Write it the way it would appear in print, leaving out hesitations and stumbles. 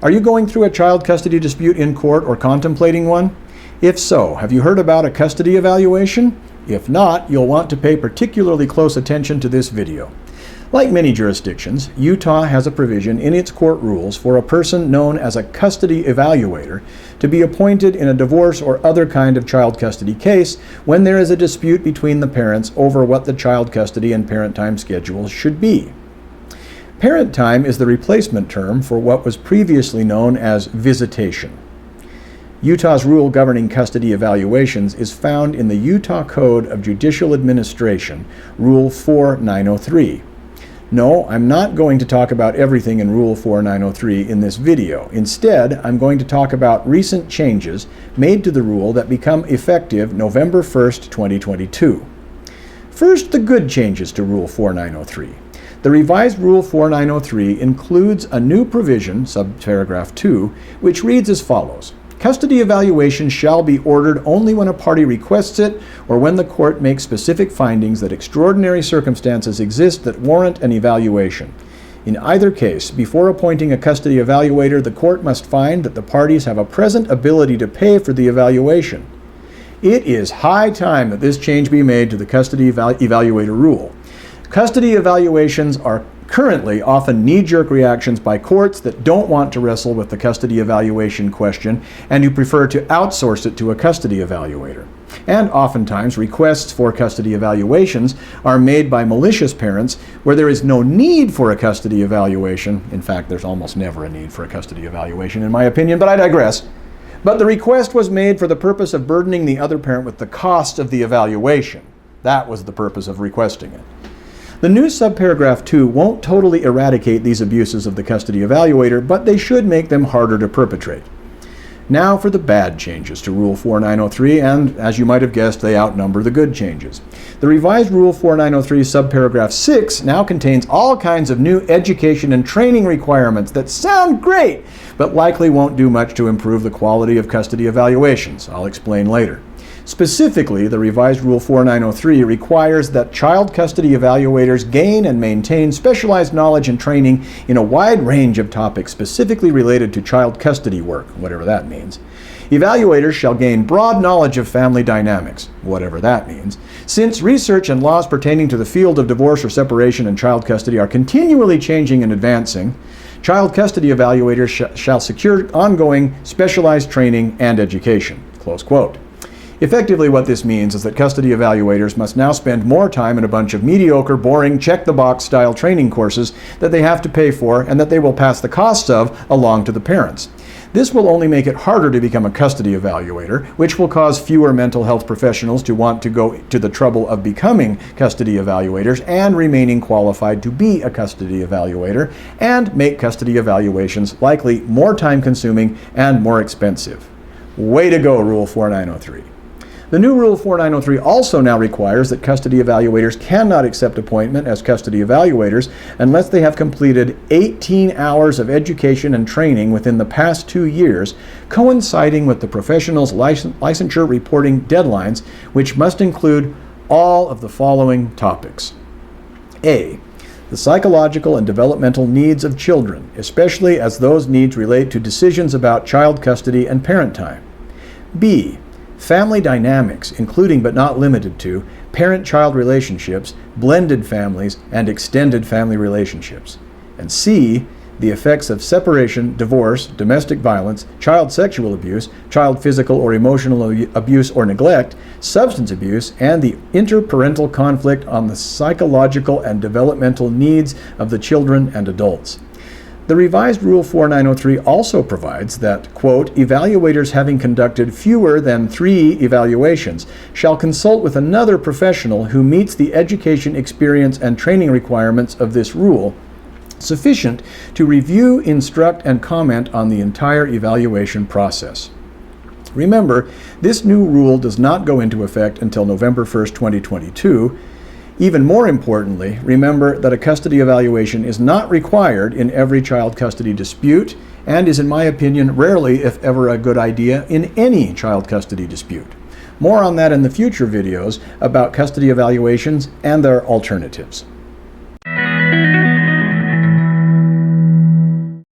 Are you going through a child custody dispute in court or contemplating one? If so, have you heard about a custody evaluation? If not, you'll want to pay particularly close attention to this video. Like many jurisdictions, Utah has a provision in its court rules for a person known as a custody evaluator to be appointed in a divorce or other kind of child custody case when there is a dispute between the parents over what the child custody and parent time schedules should be. Parent time is the replacement term for what was previously known as visitation. Utah's rule governing custody evaluations is found in the Utah Code of Judicial Administration, Rule 4903. No, I'm not going to talk about everything in Rule 4903 in this video. Instead, I'm going to talk about recent changes made to the rule that become effective November 1st, 2022. First, the good changes to Rule 4903. The revised Rule 4903 includes a new provision, subparagraph 2, which reads as follows. Custody evaluation shall be ordered only when a party requests it or when the court makes specific findings that extraordinary circumstances exist that warrant an evaluation. In either case, before appointing a custody evaluator, the court must find that the parties have a present ability to pay for the evaluation. It is high time that this change be made to the custody evaluator rule. Custody evaluations are currently often knee-jerk reactions by courts that don't want to wrestle with the custody evaluation question and who prefer to outsource it to a custody evaluator. And oftentimes requests for custody evaluations are made by malicious parents where there is no need for a custody evaluation. In fact, there's almost never a need for a custody evaluation in my opinion, but I digress. But the request was made for the purpose of burdening the other parent with the cost of the evaluation. That was the purpose of requesting it. The new subparagraph 2 won't totally eradicate these abuses of the custody evaluator, but they should make them harder to perpetrate. Now for the bad changes to Rule 4903, and as you might have guessed, they outnumber the good changes. The revised Rule 4903 subparagraph 6 now contains all kinds of new education and training requirements that sound great, but likely won't do much to improve the quality of custody evaluations. I'll explain later. Specifically, the revised Rule 4903 requires that child custody evaluators gain and maintain specialized knowledge and training in a wide range of topics specifically related to child custody work, whatever that means. Evaluators shall gain broad knowledge of family dynamics, whatever that means. Since research and laws pertaining to the field of divorce or separation and child custody are continually changing and advancing, child custody evaluators shall secure ongoing specialized training and education. Close quote. Effectively, what this means is that custody evaluators must now spend more time in a bunch of mediocre, boring, check-the-box style training courses that they have to pay for and that they will pass the costs of along to the parents. This will only make it harder to become a custody evaluator, which will cause fewer mental health professionals to want to go to the trouble of becoming custody evaluators and remaining qualified to be a custody evaluator, and make custody evaluations likely more time-consuming and more expensive. Way to go, Rule 4903. The new Rule 4903 also now requires that custody evaluators cannot accept appointment as custody evaluators unless they have completed 18 hours of education and training within the past 2 years, coinciding with the professional's licensure reporting deadlines, which must include all of the following topics. A. The psychological and developmental needs of children, especially as those needs relate to decisions about child custody and parent time. B. Family dynamics, including but not limited to parent-child relationships, blended families, and extended family relationships. And C, the effects of separation, divorce, domestic violence, child sexual abuse, child physical or emotional abuse or neglect, substance abuse, and the interparental conflict on the psychological and developmental needs of the children and adults. The revised Rule 4903 also provides that, quote, evaluators having conducted fewer than 3 evaluations shall consult with another professional who meets the education, experience, and training requirements of this rule, sufficient to review, instruct, and comment on the entire evaluation process. Remember, this new rule does not go into effect until November 1st, 2022. Even more importantly, remember that a custody evaluation is not required in every child custody dispute and is, in my opinion, rarely, if ever, a good idea in any child custody dispute. More on that in the future videos about custody evaluations and their alternatives.